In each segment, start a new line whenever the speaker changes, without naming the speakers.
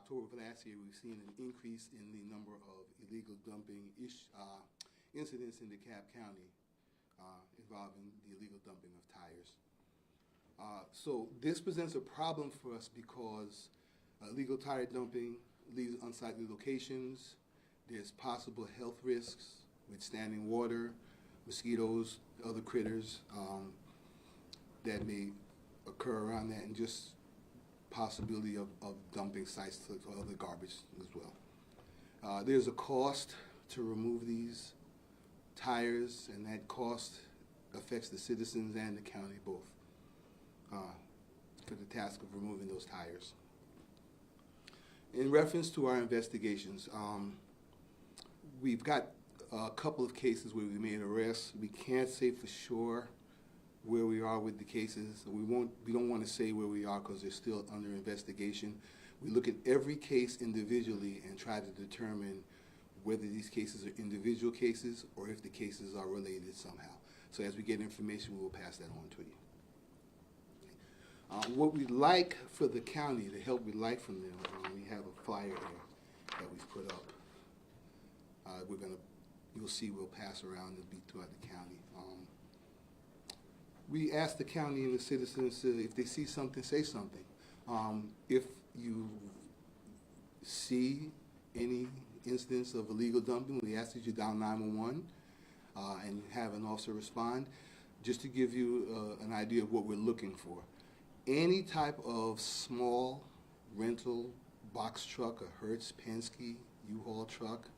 October of last year, we've seen an increase in the number of illegal dumping incidents in DeKalb County involving the illegal dumping of tires. So this presents a problem for us because illegal tire dumping leaves unsightly locations. There's possible health risks with standing water, mosquitoes, other critters that may occur around that, and just possibility of dumping sites to other garbage as well. There's a cost to remove these tires, and that cost affects the citizens and the county both for the task of removing those tires. In reference to our investigations, we've got a couple of cases where we made arrests. We can't say for sure where we are with the cases. We don't want to say where we are because they're still under investigation. We look at every case individually and try to determine whether these cases are individual cases or if the cases are related somehow. So as we get information, we will pass that on to you. What we'd like for the county, the help we'd like from them, we have a flyer here that we've put up. You'll see we'll pass around, it'll be throughout the county. We ask the county and the citizens if they see something, say something. If you see any instance of illegal dumping, we ask that you dial 911 and have an officer respond. Just to give you an idea of what we're looking for. Any type of small rental box truck, a Hertz, Penske, U-Haul truck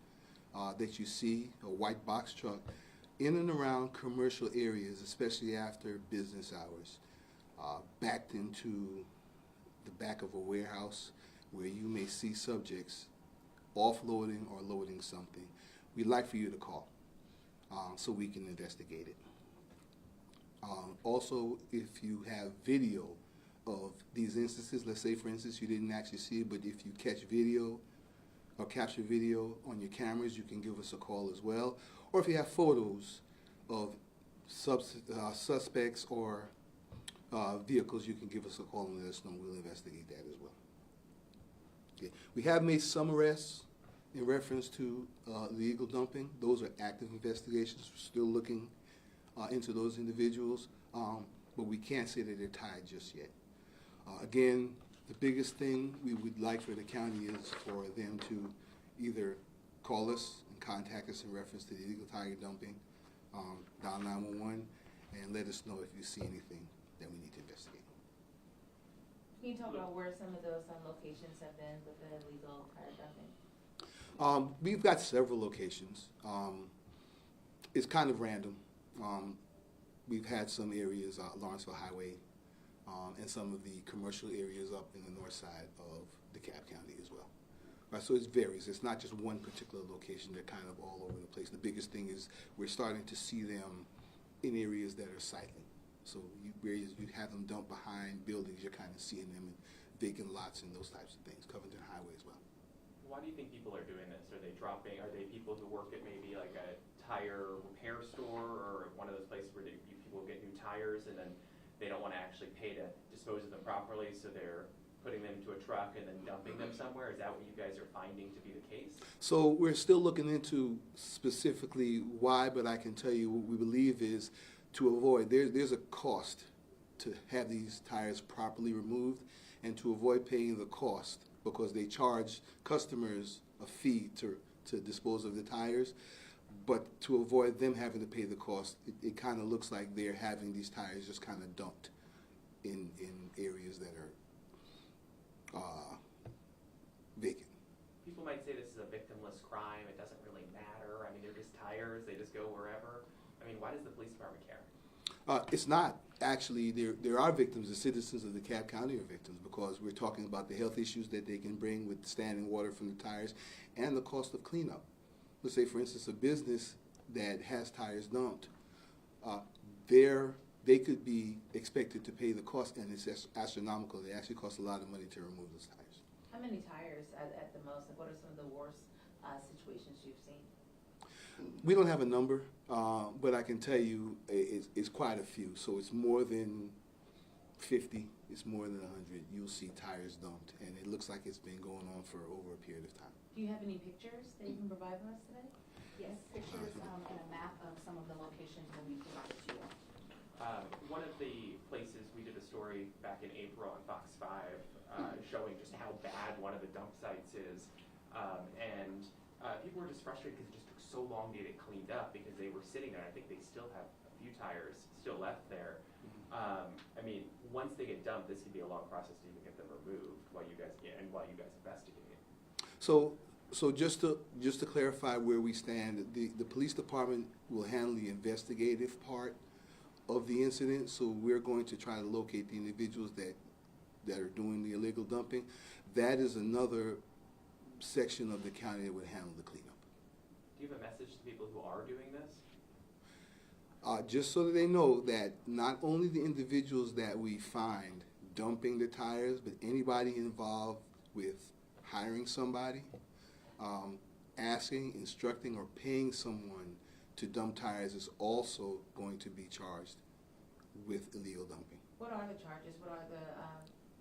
that you see, a white box truck, in and around commercial areas, especially after business hours, backed into the back of a warehouse where you may see subjects offloading or loading something, we'd like for you to call so we can investigate it. Also, if you have video of these instances, let's say for instance you didn't actually see it, but if you catch video or capture video on your cameras, you can give us a call as well. Or if you have photos of suspects or vehicles, you can give us a call and let us know. We'll investigate that as well. Okay. We have made some arrests in reference to illegal dumping. Those are active investigations. We're still looking into those individuals, but we can't say that they're tied just yet. Again, the biggest thing we would like for the county is for them to either call us and contact us in reference to the illegal tire dumping, dial 911, and let us know if you see anything that we need to investigate.
Can you talk about where some of those locations have been with the illegal tire dumping?
We've got several locations. It's kind of random. We've had some areas, Lawrenceville Highway, and some of the commercial areas up in the north side of DeKalb County as well. Right, so it varies. It's not just one particular location. They're kind of all over the place. The biggest thing is we're starting to see them in areas that are cycling. So where you have them dumped behind buildings, you're kind of seeing them in vacant lots and those types of things. Covington Highway as well.
Why do you think people are doing this? Are they people who work at maybe like a tire repair store or one of those places where people get new tires and then they don't want to actually pay to dispose of them properly, so they're putting them into a truck and then dumping them somewhere? Is that what you guys are finding to be the case?
So we're still looking into specifically why, but I can tell you what we believe is to avoid, there's a cost to have these tires properly removed and to avoid paying the cost because they charge customers a fee to dispose of the tires. But to avoid them having to pay the cost, it kind of looks like they're having these tires just kind of dumped in areas that are vacant.
People might say this is a victimless crime. It doesn't really matter. I mean, they're just tires. They just go wherever. I mean, why does the police department care?
It's not. Actually, there are victims. The citizens of DeKalb County are victims because we're talking about the health issues that they can bring with standing water from the tires and the cost of cleanup. Let's say, for instance, a business that has tires dumped, they could be expected to pay the cost, and it's astronomical. It actually costs a lot of money to remove those tires.
How many tires at the most? Like, what are some of the worst situations you've seen?
We don't have a number, but I can tell you it's quite a few. So it's more than 50, it's more than 100, you'll see tires dumped, and it looks like it's been going on for over a period of time.
Do you have any pictures that you can provide us today?
Yes, pictures and a map of some of the locations will be provided to you.
One of the places, we did a story back in April on Fox 5 showing just how bad one of the dump sites is. And people were just frustrated because it just took so long to get it cleaned up because they were sitting there. I think they still have a few tires still left there. I mean, once they get dumped, this could be a long process to even get them removed while you guys investigate.
So just to clarify where we stand, the police department will handle the investigative part of the incident, so we're going to try to locate the individuals that are doing the illegal dumping. That is another section of the county that would handle the cleanup.
Do you have a message to people who are doing this?
Just so that they know that not only the individuals that we find dumping the tires, but anybody involved with hiring somebody, asking, instructing, or paying someone to dump tires is also going to be charged with illegal dumping.
What are the charges? What are the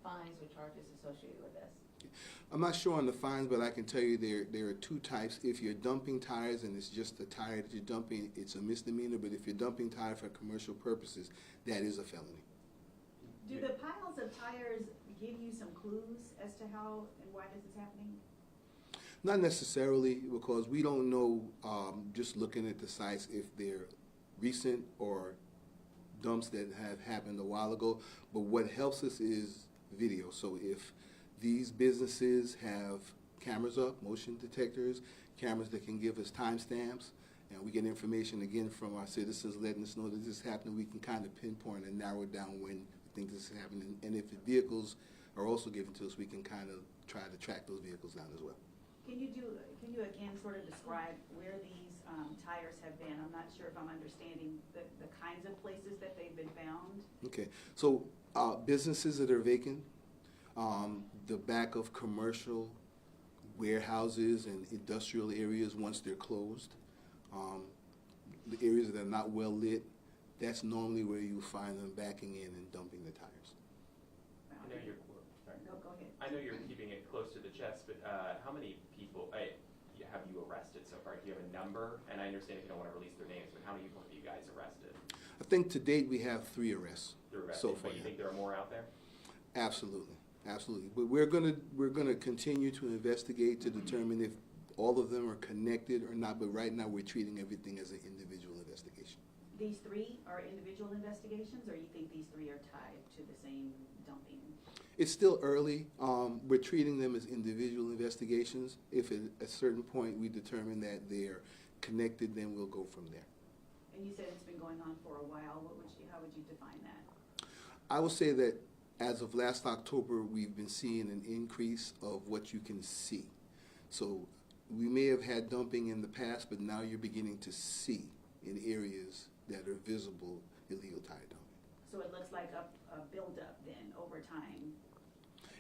fines or charges associated with this?
I'm not sure on the fines, but I can tell you there are two types. If you're dumping tires and it's just a tire that you're dumping, it's a misdemeanor, but if you're dumping tire for commercial purposes, that is a felony.
Do the piles of tires give you some clues as to how and why this is happening?
Not necessarily, because we don't know, just looking at the sites, if they're recent or dumps that have happened a while ago. But what helps us is video. So if these businesses have cameras up, motion detectors, cameras that can give us timestamps, and we get information again from our citizens letting us know that this is happening, we can kind of pinpoint and narrow down when we think this is happening. And if the vehicles are also given to us, we can kind of try to track those vehicles down as well.
Can you again sort of describe where these tires have been? I'm not sure if I'm understanding the kinds of places that they've been found.
Okay, so businesses that are vacant, the back of commercial warehouses and industrial areas once they're closed, the areas that are not well lit, that's normally where you find them backing in and dumping the tires.
I know you're, sorry.
Go ahead.
I know you're keeping it close to the chest, but how many people have you arrested so far? Do you have a number? And I understand if you don't want to release their names, but how many people have you guys arrested?
I think to date we have 3 arrests so far.
But you think there are more out there?
Absolutely, absolutely. But we're gonna continue to investigate to determine if all of them are connected or not. But right now we're treating everything as an individual investigation.
These 3 are individual investigations, or you think these 3 are tied to the same dumping?
It's still early. We're treating them as individual investigations. If at a certain point we determine that they're connected, then we'll go from there.
And you said it's been going on for a while. How would you define that?
I will say that as of last October, we've been seeing an increase of what you can see. So we may have had dumping in the past, but now you're beginning to see in areas that are visible illegal tire dumping.
So it looks like a buildup then over time.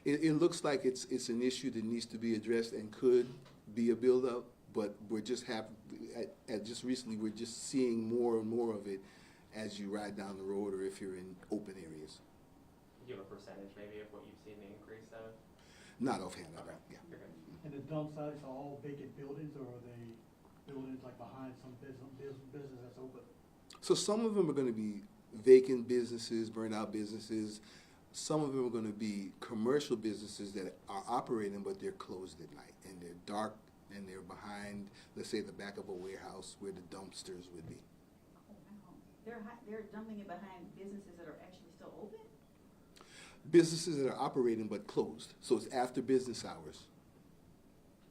It looks like it's an issue that needs to be addressed and could be a buildup, but we're just just recently we're just seeing more and more of it as you ride down the road or if you're in open areas.
Do you have a percentage maybe of what you've seen the increase of?
Not offhand, I don't, yeah.
You're good.
And the dump sites are all vacant buildings, or are they buildings like behind some business that's open?
So some of them are going to be vacant businesses, burned out businesses. Some of them are going to be commercial businesses that are operating, but they're closed at night, and they're dark, and they're behind, let's say, the back of a warehouse where the dumpsters would be.
Oh, wow. They're dumping it behind businesses that are actually still open?
Businesses that are operating but closed, so it's after business hours.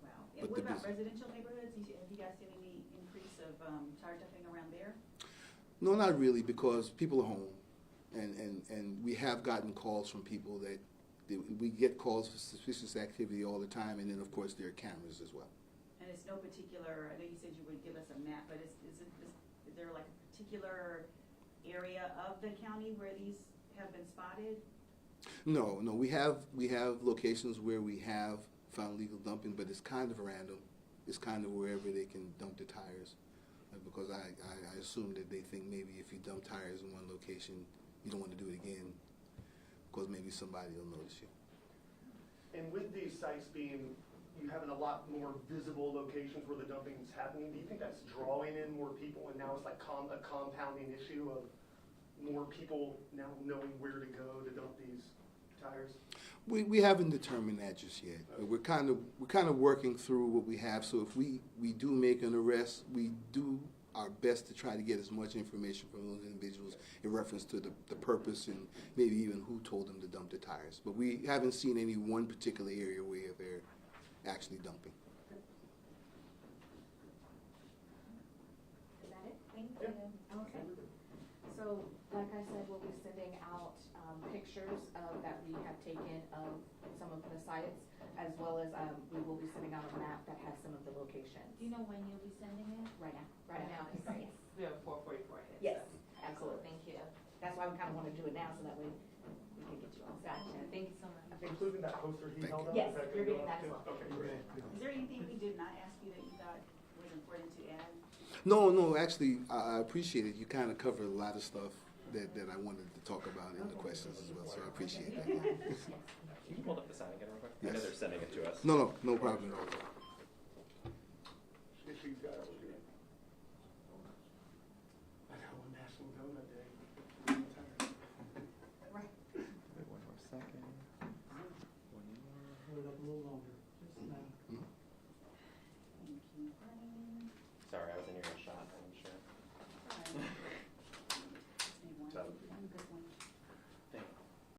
Wow.
But
And what
the
about
business-
residential neighborhoods? Have you guys seen any increase of tire dumping around there?
No, not really, because people are home, and we have gotten calls from people that we get calls for suspicious activity all the time, and then of course there are cameras as well.
And it's no particular, I know you said you would give us a map, but is there like a particular area of the county where these have been spotted?
No, we have locations where we have found legal dumping, but it's kind of random. It's kind of wherever they can dump the tires, because I assume that they think maybe if you dump tires in one location, you don't want to do it again. because maybe somebody will notice you.
And with these sites being, you having a lot more visible locations where the dumping is happening, do you think that's drawing in more people, and now it's like a compounding issue of more people now knowing where to go to dump these tires?
We haven't determined that just yet. We're kind of working through what we have. So if we do make an arrest, we do our best to try to get as much information from those individuals in reference to the purpose and maybe even who told them to dump the tires. But we haven't seen any one particular area where they're actually dumping.
Is that it?
Thank
Yeah.
you.
Okay. So, like I said, we'll be sending out pictures that we have taken of some of the sites, as well as we will be sending out a map that has some of the locations.
Do you know when you'll be sending it?
Right now. Right now.
Okay, great. We have 4:44 hits.
Yes,
so-
absolutely.
Thank you.
That's why we kind of want to do it now, so that way we can get you all set.
Gotcha. Thank you so much.
Including that poster he
Thank
held
you.
up?
Yes,
Is that
you're
gonna
getting
go
that as
up
well.
too? Okay, great.
Is there anything we did not ask you that you thought was important to add?
No, actually, I appreciate it. You kind of covered a lot of stuff that I wanted to talk about in the questions as well, so I appreciate that.
Can you hold up the sign again real quick? I know
Yes.
they're sending it to us.
No problem at all.